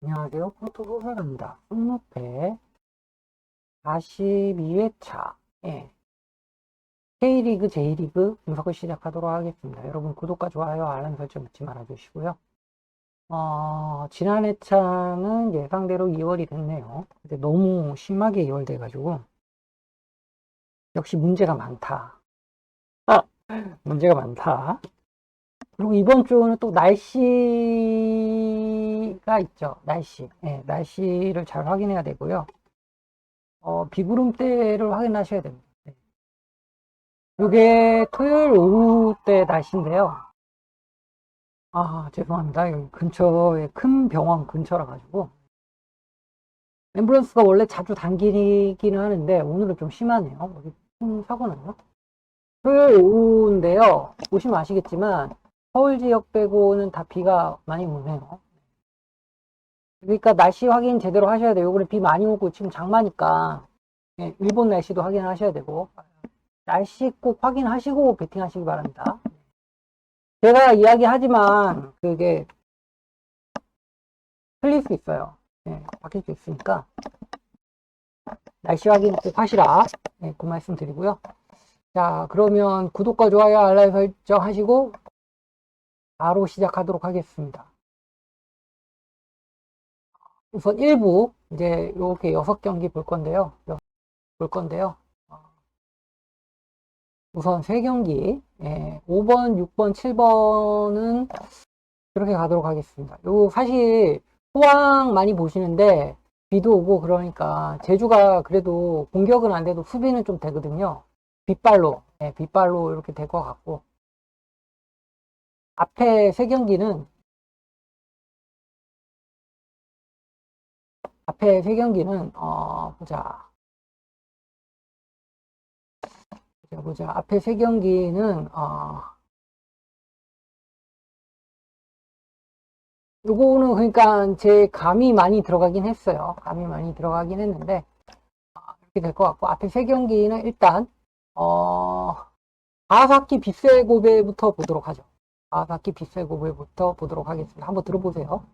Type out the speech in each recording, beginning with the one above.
안녕하세요. 포토소설입니다. 승무패 42회차. 예. K리그, J리그 분석을 시작하도록 하겠습니다. 여러분 구독과 좋아요, 알람 설정 잊지 말아주시고요. 지난 회차는 예상대로 2월이 됐네요. 근데 너무 심하게 2월 돼가지고 역시 문제가 많다. 문제가 많다. 그리고 이번 주는 또 날씨가 있죠. 날씨. 예, 날씨를 잘 확인해야 되고요. 비구름대를 확인하셔야 됩니다. 네. 이게 토요일 오후 때 날씨인데요. 죄송합니다. 여기 근처에 큰 병원 근처라 가지고 앰뷸런스가 원래 자주 당기기는 하는데 오늘은 좀 심하네요. 여기 큰 사고 났나? 토요일 오후인데요. 보시면 아시겠지만 서울 지역 빼고는 다 비가 많이 오네요. 그러니까 날씨 확인 제대로 하셔야 돼요. 요번에 비 많이 오고 지금 장마니까 예, 일본 날씨도 확인하셔야 되고 날씨 꼭 확인하시고 베팅하시기 바랍니다. 제가 이야기하지만 그게 틀릴 수 있어요. 예, 바뀔 수 있으니까 날씨 확인 꼭 하시라. 예, 그 말씀 드리고요. 자, 그러면 구독과 좋아요, 알람 설정 하시고 바로 시작하도록 하겠습니다. 우선 1부 이제 이렇게 6경기 볼 건데요. 우선 3경기, 예, 5번, 6번, 7번은 그렇게 가도록 하겠습니다. 요 사실 포항 많이 보시는데 비도 오고 그러니까 제주가 그래도 공격은 안 돼도 수비는 좀 되거든요. 빗발로, 예, 빗발로 이렇게 될 것 같고 앞에 3경기는 보자. 앞에 3경기는 요거는 그러니까 제 감이 많이 들어가긴 했어요. 감이 많이 들어가긴 했는데 이렇게 될 것 같고 앞에 3경기는 일단 가와사키 빗세 고베부터 보도록 하죠. 가와사키 빗세 고베부터 보도록 하겠습니다. 한번 들어보세요.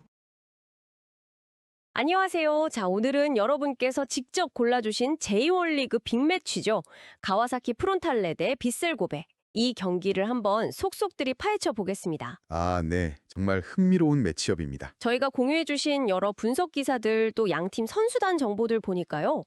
안녕하세요. 자, 오늘은 여러분께서 직접 골라주신 J1리그 빅매치죠. 가와사키 프론탈레 대 빗셀 고베. 이 경기를 한번 속속들이 파헤쳐 보겠습니다. 네. 정말 흥미로운 매치업입니다. 저희가 공유해주신 여러 분석 기사들 또 양팀 선수단 정보들 보니까요.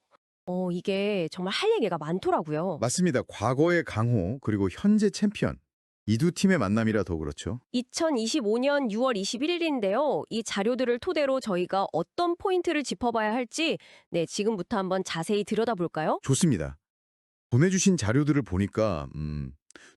이게 정말 할 얘기가 많더라고요. 맞습니다. 과거의 강호 그리고 현재 챔피언 이 두 팀의 만남이라 더 그렇죠. 2025년 6월 21일인데요. 이 자료들을 토대로 저희가 어떤 포인트를 짚어봐야 할지 지금부터 한번 자세히 들여다볼까요? 좋습니다. 보내주신 자료들을 보니까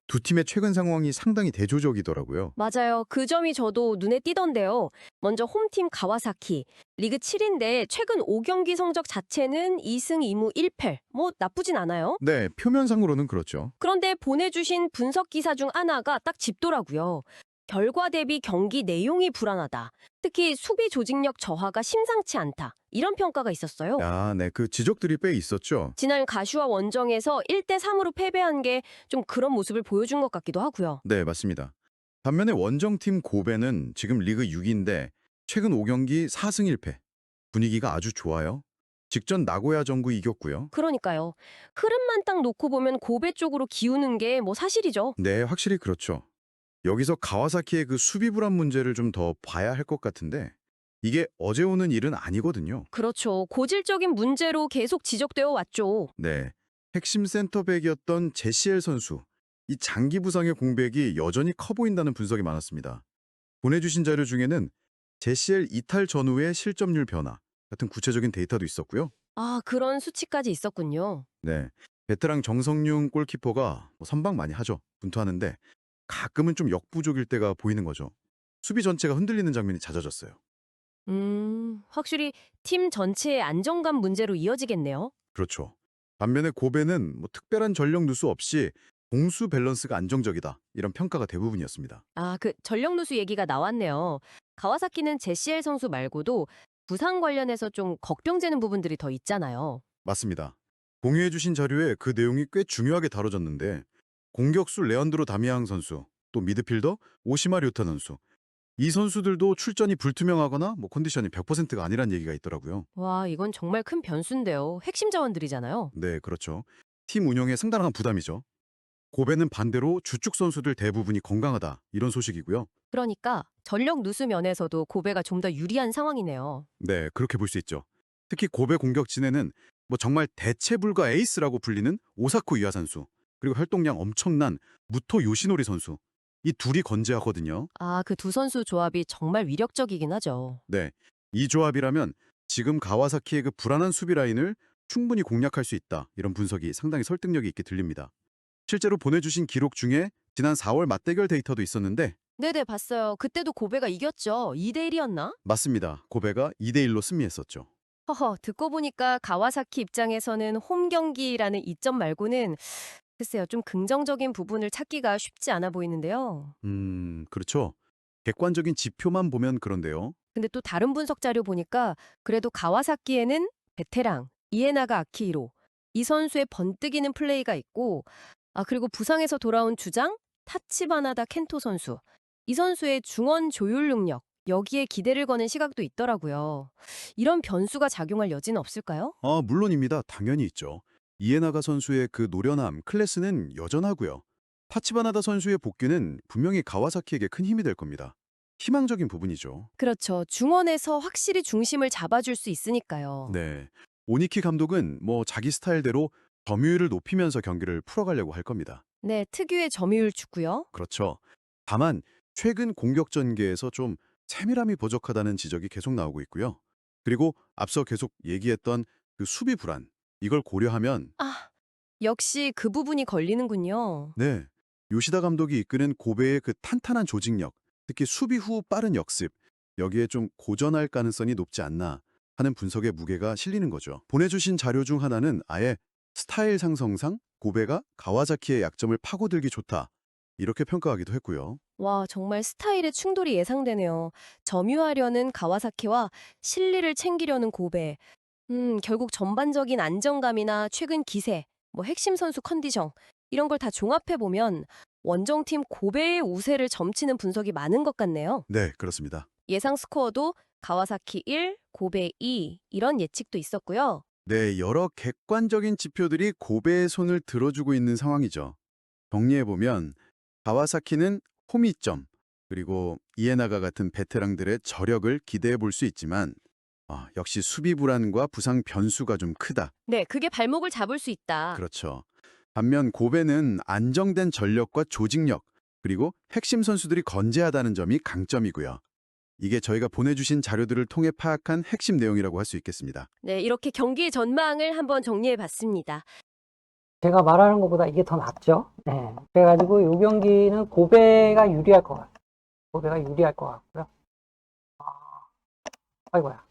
두 팀의 최근 상황이 상당히 대조적이더라고요. 맞아요. 그 점이 저도 눈에 띄던데요. 먼저 홈팀 가와사키. 리그 7인데 최근 5경기 성적 자체는 2승 2무 1패. 뭐 나쁘진 않아요. 네, 표면상으로는 그렇죠. 그런데 보내주신 분석 기사 중 하나가 딱 짚더라고요. 결과 대비 경기 내용이 불안하다. 특히 수비 조직력 저하가 심상치 않다. 이런 평가가 있었어요. 네, 그 지적들이 꽤 있었죠. 지난 가슈와 원정에서 1대 3으로 패배한 게 좀 그런 모습을 보여준 것 같기도 하고요. 네, 맞습니다. 반면에 원정팀 고베는 지금 리그 6인데 최근 5경기 4승 1패. 분위기가 아주 좋아요. 직전 나고야 정구 이겼고요. 그러니까요. 흐름만 딱 놓고 보면 고베 쪽으로 기우는 게 뭐 사실이죠. 네, 확실히 그렇죠. 여기서 가와사키의 그 수비 불안 문제를 좀 더 봐야 할 것 같은데 이게 어제 오는 일은 아니거든요. 그렇죠. 고질적인 문제로 계속 지적되어 왔죠. 네, 핵심 센터백이었던 제시엘 선수. 이 장기 부상의 공백이 여전히 커 보인다는 분석이 많았습니다. 보내주신 자료 중에는 제시엘 이탈 전후의 실점률 변화 같은 구체적인 데이터도 있었고요. 아, 그런 수치까지 있었군요. 네, 베테랑 정성윤 골키퍼가 선방 많이 하죠. 분투하는데 가끔은 좀 역부족일 때가 보이는 거죠. 수비 전체가 흔들리는 장면이 잦아졌어요. 확실히 팀 전체의 안정감 문제로 이어지겠네요. 그렇죠. 반면에 고베는 특별한 전력 누수 없이 공수 밸런스가 안정적이다. 이런 평가가 대부분이었습니다. 아, 그 전력 누수 얘기가 나왔네요. 가와사키는 제시엘 선수 말고도 부상 관련해서 좀 걱정되는 부분들이 더 있잖아요. 맞습니다. 공유해 주신 자료에 그 내용이 꽤 중요하게 다뤄졌는데 공격수 레언드로 다미앙 선수, 또 미드필더 오시마 료타 선수 이 선수들도 출전이 불투명하거나 컨디션이 100%가 아니란 얘기가 있더라고요. 와, 이건 정말 큰 변수인데요. 핵심 자원들이잖아요. 네, 그렇죠. 팀 운영에 상당한 부담이죠. 고베는 반대로 주축 선수들 대부분이 건강하다 이런 소식이고요. 그러니까 전력 누수 면에서도 고베가 좀 더 유리한 상황이네요. 네, 그렇게 볼 수 있죠. 특히 고베 공격진에는 정말 대체 불가 에이스라고 불리는 오사쿠 이하 선수, 그리고 활동량 엄청난 무토 요시노리 선수. 이 둘이 건재하거든요. 아, 그 두 선수 조합이 정말 위력적이긴 하죠. 네, 이 조합이라면 지금 가와사키의 그 불안한 수비 라인을 충분히 공략할 수 있다. 이런 분석이 상당히 설득력이 있게 들립니다. 실제로 보내주신 기록 중에 지난 4월 맞대결 데이터도 있었는데 네네, 봤어요. 그때도 고베가 이겼죠. 2대 1이었나? 맞습니다. 고베가 2대1로 승리했었죠. 허허, 듣고 보니까 가와사키 입장에서는 홈 경기라는 이점 말고는 글쎄요, 좀 긍정적인 부분을 찾기가 쉽지 않아 보이는데요. 그렇죠. 객관적인 지표만 보면 그런데요. 근데 또 다른 분석 자료 보니까 그래도 가와사키에는 베테랑, 이에나가 아키히로, 이 선수의 번뜩이는 플레이가 있고, 아, 그리고 부상에서 돌아온 주장, 타치바나다 켄토 선수, 이 선수의 중원 조율 능력, 여기에 기대를 거는 시각도 있더라고요. 이런 변수가 작용할 여지는 없을까요? 물론입니다. 당연히 있죠. 이에나가 선수의 그 노련함, 클래스는 여전하고요. 타치바나다 선수의 복귀는 분명히 가와사키에게 큰 힘이 될 겁니다. 희망적인 부분이죠. 그렇죠. 중원에서 확실히 중심을 잡아줄 수 있으니까요. 네. 오니키 감독은 자기 스타일대로 점유율을 높이면서 경기를 풀어가려고 할 겁니다. 네, 특유의 점유율 축구요. 그렇죠. 다만 최근 공격 전개에서 좀 세밀함이 부족하다는 지적이 계속 나오고 있고요. 그리고 앞서 계속 얘기했던 그 수비 불안, 이걸 고려하면 아, 역시 그 부분이 걸리는군요. 네, 요시다 감독이 이끄는 고베의 그 탄탄한 조직력, 특히 수비 후 빠른 역습, 여기에 좀 고전할 가능성이 높지 않나 하는 분석의 무게가 실리는 거죠. 보내주신 자료 중 하나는 아예 스타일 상성상 고베가 가와사키의 약점을 파고들기 좋다, 이렇게 평가하기도 했고요. 와, 정말 스타일의 충돌이 예상되네요. 점유하려는 가와사키와 실리를 챙기려는 고베. 결국 전반적인 안정감이나 최근 기세, 핵심 선수 컨디션, 이런 걸 다 종합해 보면 원정팀 고베의 우세를 점치는 분석이 많은 것 같네요. 네, 그렇습니다. 예상 스코어도 가와사키 1, 고베 2 이런 예측도 있었고요. 네, 여러 객관적인 지표들이 고베의 손을 들어주고 있는 상황이죠. 정리해보면 가와사키는 호미점, 그리고 이에나가 같은 베테랑들의 저력을 기대해 볼 수 있지만 역시 수비 불안과 부상 변수가 좀 크다. 네, 그게 발목을 잡을 수 있다. 그렇죠. 반면 고베는 안정된 전력과 조직력, 그리고 핵심 선수들이 건재하다는 점이 강점이고요. 이게 저희가 보내주신 자료들을 통해 파악한 핵심 내용이라고 할 수 있겠습니다. 네, 이렇게 경기 전망을 한번 정리해 봤습니다. 제가 말하는 것보다 이게 더 낫죠. 네. 그래가지고 이 경기는 고베가 유리할 것 같아요. 고베가 유리할 것 같고요. 아이고야.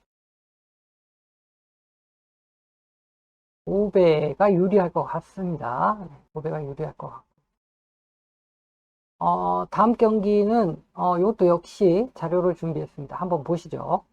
고베가 유리할 것 같습니다. 네, 고베가 유리할 것 같고. 다음 경기는 이것도 역시 자료를 준비했습니다. 한번 보시죠.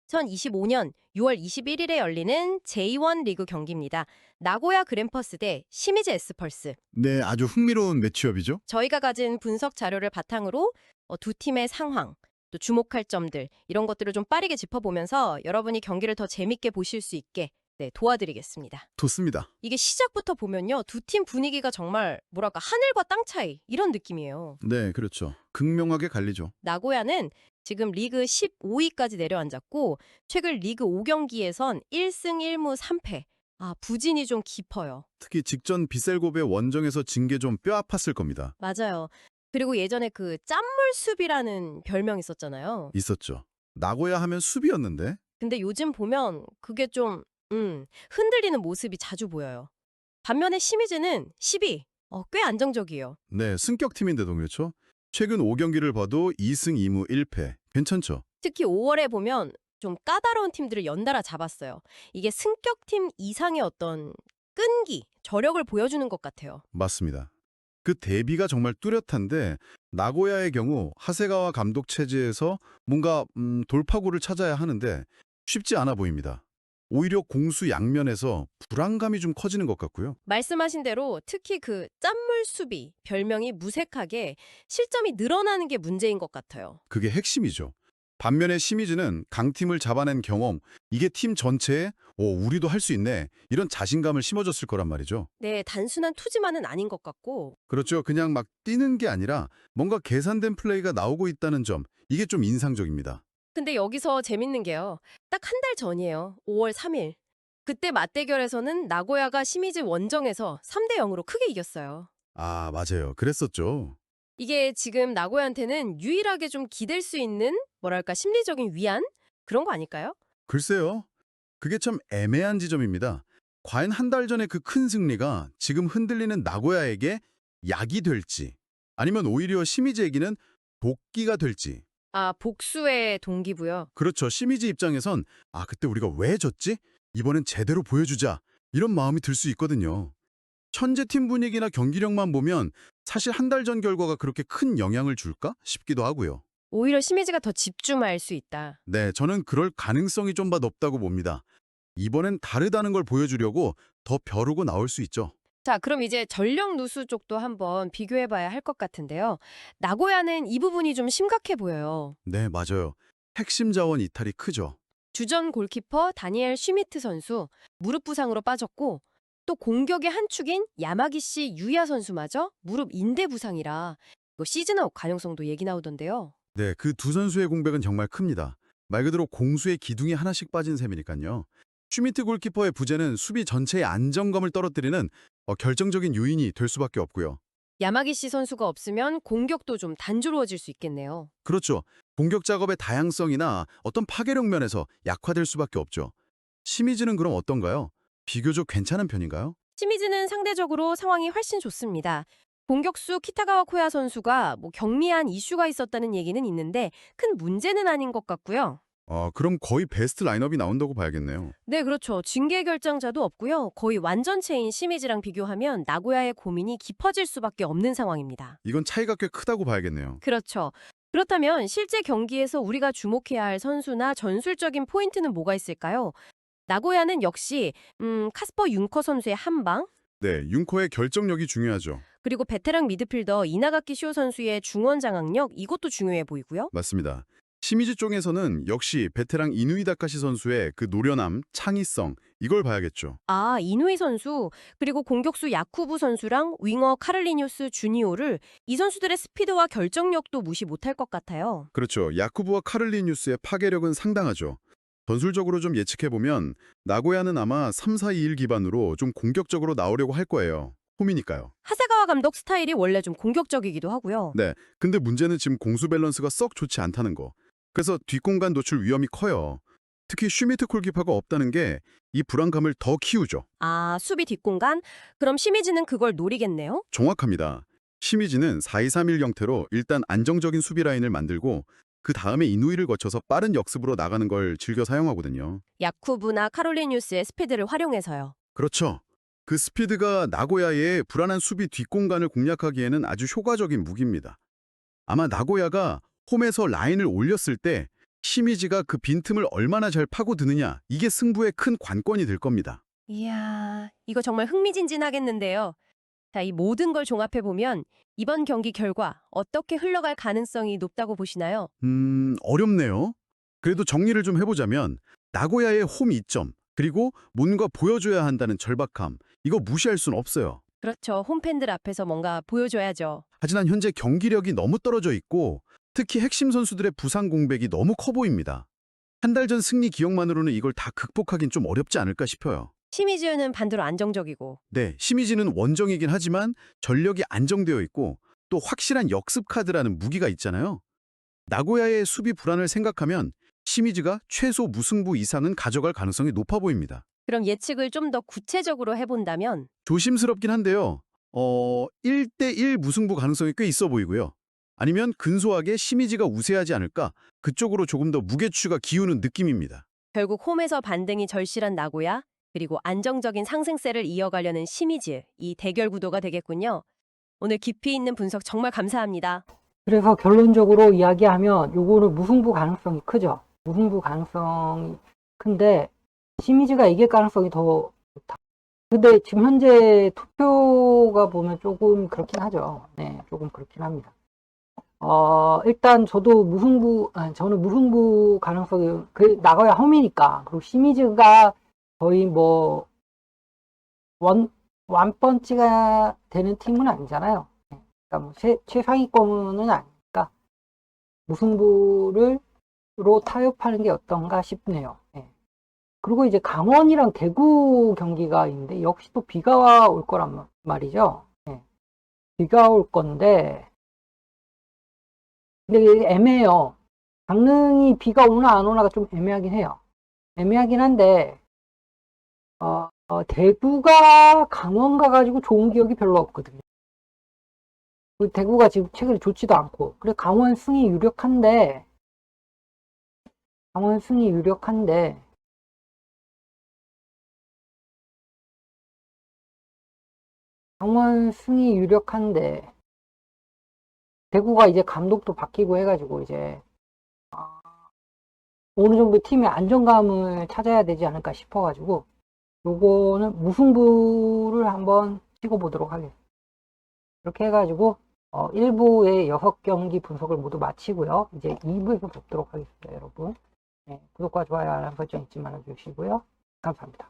2025년 6월 21일에 열리는 J1 리그 경기입니다. 나고야 그랜퍼스 대 시미즈 에스펄스. 네, 아주 흥미로운 매치업이죠. 저희가 가진 분석 자료를 바탕으로 두 팀의 상황, 또 주목할 점들 이런 것들을 좀 빠르게 짚어보면서 여러분이 경기를 더 재밌게 보실 수 있게 도와드리겠습니다. 좋습니다. 이게 시작부터 보면요. 두 팀 분위기가 정말 뭐랄까 하늘과 땅 차이 이런 느낌이에요. 네, 그렇죠. 극명하게 갈리죠. 나고야는 지금 리그 15위까지 내려앉았고 최근 리그 5경기에선 1승 1무 3패. 부진이 좀 깊어요. 특히 직전 비셀고베 원정에서 진 게 좀 뼈 아팠을 겁니다. 맞아요. 그리고 예전에 그 짠물 수비라는 별명이 있었잖아요. 있었죠. 나고야 하면 수비였는데. 근데 요즘 보면 그게 좀 흔들리는 모습이 자주 보여요. 반면에 시미즈는 10위. 꽤 안정적이에요. 네, 승격팀인데도 그렇죠. 최근 5경기를 봐도 2승 2무 1패. 괜찮죠? 특히 5월에 보면 좀 까다로운 팀들을 연달아 잡았어요. 이게 승격팀 이상의 어떤 끈기, 저력을 보여주는 것 같아요. 맞습니다. 그 대비가 정말 뚜렷한데 나고야의 경우 하세가와 감독 체제에서 뭔가 돌파구를 찾아야 하는데 쉽지 않아 보입니다. 오히려 공수 양면에서 불안감이 좀 커지는 것 같고요. 말씀하신 대로 특히 그 짠물 수비, 별명이 무색하게 실점이 늘어나는 게 문제인 것 같아요. 그게 핵심이죠. 반면에 시미즈는 강팀을 잡아낸 경험, 이게 팀 전체에 우리도 할 수 있네, 이런 자신감을 심어줬을 거란 말이죠. 네, 단순한 투지만은 아닌 것 같고 그렇죠. 그냥 막 뛰는 게 아니라 뭔가 계산된 플레이가 나오고 있다는 점, 이게 좀 인상적입니다. 근데 여기서 재밌는 게요. 딱 한 달 전이에요. 5월 3일. 그때 맞대결에서는 나고야가 시미즈 원정에서 3대 0으로 크게 이겼어요. 아, 맞아요. 그랬었죠. 이게 지금 나고야한테는 유일하게 좀 기댈 수 있는 뭐랄까 심리적인 위안? 그런 거 아닐까요? 글쎄요. 그게 참 애매한 지점입니다. 과연 한 달 전의 그 큰 승리가 지금 흔들리는 나고야에게 약이 될지, 아니면 오히려 시미즈에게는 도끼가 될지. 아, 복수의 동기부여. 그렇죠. 시미즈 입장에선 그때 우리가 왜 졌지? 이번엔 제대로 보여주자. 이런 마음이 들 수 있거든요. 현재 팀 분위기나 경기력만 보면 사실 한 달 전 결과가 그렇게 큰 영향을 줄까 싶기도 하고요. 오히려 시미즈가 더 집중할 수 있다. 네, 저는 그럴 가능성이 좀 더 높다고 봅니다. 이번엔 다르다는 걸 보여주려고 더 벼르고 나올 수 있죠. 자, 그럼 이제 전력 누수 쪽도 한번 비교해 봐야 할 것 같은데요. 나고야는 이 부분이 좀 심각해 보여요. 네, 맞아요. 핵심 자원 이탈이 크죠. 주전 골키퍼 다니엘 슈미트 선수 무릎 부상으로 빠졌고 또 공격의 한 축인 야마기시 유야 선수마저 무릎 인대 부상이라 이거 시즌 아웃 가능성도 얘기 나오던데요. 네, 그 두 선수의 공백은 정말 큽니다. 말 그대로 공수의 기둥이 하나씩 빠진 셈이니까요. 슈미트 골키퍼의 부재는 수비 전체의 안정감을 떨어뜨리는 결정적인 요인이 될 수밖에 없고요. 야마기시 선수가 없으면 공격도 좀 단조로워질 수 있겠네요. 그렇죠. 공격 작업의 다양성이나 어떤 파괴력 면에서 약화될 수밖에 없죠. 시미즈는 그럼 어떤가요? 비교적 괜찮은 편인가요? 시미즈는 상대적으로 상황이 훨씬 좋습니다. 공격수 키타가와 코야 선수가 경미한 이슈가 있었다는 얘기는 있는데 큰 문제는 아닌 것 같고요. 그럼 거의 베스트 라인업이 나온다고 봐야겠네요. 네, 그렇죠. 징계 결정자도 없고요. 거의 완전체인 시미즈랑 비교하면 나고야의 고민이 깊어질 수밖에 없는 상황입니다. 이건 차이가 꽤 크다고 봐야겠네요. 그렇죠. 그렇다면 실제 경기에서 우리가 주목해야 할 선수나 전술적인 포인트는 뭐가 있을까요? 나고야는 역시 카스퍼 융커 선수의 한방, 네, 융코의 결정력이 중요하죠. 그리고 베테랑 미드필더 이나가키 쇼 선수의 중원 장악력 이것도 중요해 보이고요. 맞습니다. 시미즈 쪽에서는 역시 베테랑 이누이 다카시 선수의 그 노련함, 창의성, 이걸 봐야겠죠. 아, 이누이 선수, 그리고 공격수 야쿠부 선수랑 윙어 카를리뉴스 주니오를 이 선수들의 스피드와 결정력도 무시 못할 것 같아요. 그렇죠. 야쿠브와 카를리뉴스의 파괴력은 상당하죠. 전술적으로 좀 예측해보면 나고야는 아마 3-4-2-1 기반으로 좀 공격적으로 나오려고 할 거예요. 홈이니까요. 하세가와 감독 스타일이 원래 좀 공격적이기도 하고요. 네, 근데 문제는 지금 공수 밸런스가 썩 좋지 않다는 거. 그래서 뒷공간 노출 위험이 커요. 특히 슈미트 골키퍼가 없다는 게 이 불안감을 더 키우죠. 아, 수비 뒷공간? 그럼 시미즈는 그걸 노리겠네요? 정확합니다. 시미즈는 4-2-3-1 형태로 일단 안정적인 수비 라인을 만들고 그 다음에 이누이를 거쳐서 빠른 역습으로 나가는 걸 즐겨 사용하거든요. 야쿠브나 카롤리뉴스의 스피드를 활용해서요. 그렇죠. 그 스피드가 나고야의 불안한 수비 뒷공간을 공략하기에는 아주 효과적인 무기입니다. 아마 나고야가 홈에서 라인을 올렸을 때 시미즈가 그 빈틈을 얼마나 잘 파고드느냐, 이게 승부의 큰 관건이 될 겁니다. 이야, 이거 정말 흥미진진하겠는데요. 자, 이 모든 걸 종합해보면 이번 경기 결과 어떻게 흘러갈 가능성이 높다고 보시나요? 어렵네요. 그래도 정리를 좀 해보자면 나고야의 홈 이점, 그리고 뭔가 보여줘야 한다는 절박함, 이거 무시할 순 없어요. 그렇죠. 홈팬들 앞에서 뭔가 보여줘야죠. 하지만 현재 경기력이 너무 떨어져 있고 특히 핵심 선수들의 부상 공백이 너무 커 보입니다. 한 달 전 승리 기억만으로는 이걸 다 극복하긴 좀 어렵지 않을까 싶어요. 시미즈는 반대로 안정적이고 네, 시미즈는 원정이긴 하지만 전력이 안정되어 있고 또 확실한 역습 카드라는 무기가 있잖아요. 나고야의 수비 불안을 생각하면 시미즈가 최소 무승부 이상은 가져갈 가능성이 높아 보입니다. 그럼 예측을 좀 더 구체적으로 해본다면 조심스럽긴 한데요. 1대1 무승부 가능성이 꽤 있어 보이고요. 아니면 근소하게 시미즈가 우세하지 않을까, 그쪽으로 조금 더 무게추가 기우는 느낌입니다. 결국 홈에서 반등이 절실한 나고야 그리고 안정적인 상승세를 이어가려는 시미즈 이 대결 구도가 되겠군요. 오늘 깊이 있는 분석 정말 감사합니다. 그래서 결론적으로 이야기하면 요거는 무승부 가능성이 크죠. 무승부 가능성이 큰데 시미즈가 이길 가능성이 더 좋다. 근데 지금 현재 투표가 보면 조금 그렇긴 하죠. 네, 조금 그렇긴 합니다. 일단 저는 무승부 가능성이, 나가야 홈이니까. 그리고 시미즈가 거의 뭐, 완펀치가 되는 팀은 아니잖아요. 네, 그러니까 뭐 최상위권은 아니니까, 무승부로 타협하는 게 어떤가 싶네요. 네. 그리고 이제 강원이랑 대구 경기가 있는데, 역시 또 비가 올 거란 말이죠. 네. 비가 올 건데, 근데 이게 애매해요. 강릉이 비가 오나 안 오나가 좀 애매하긴 해요. 애매하긴 한데, 대구가 강원 가가지고 좋은 기억이 별로 없거든요. 대구가 지금 최근에 좋지도 않고. 그래, 강원 승이 유력한데, 강원 승이 유력한데, 대구가 이제 감독도 바뀌고 해가지고 이제, 어느 정도 팀의 안정감을 찾아야 되지 않을까 싶어가지고, 요거는 무승부를 한번 찍어보도록 하겠습니다. 이렇게 해가지고 1부의 6경기 분석을 모두 마치고요. 이제 2부에서 뵙도록 하겠습니다, 여러분. 네, 구독과 좋아요, 알람 설정 잊지 말아주시고요. 감사합니다.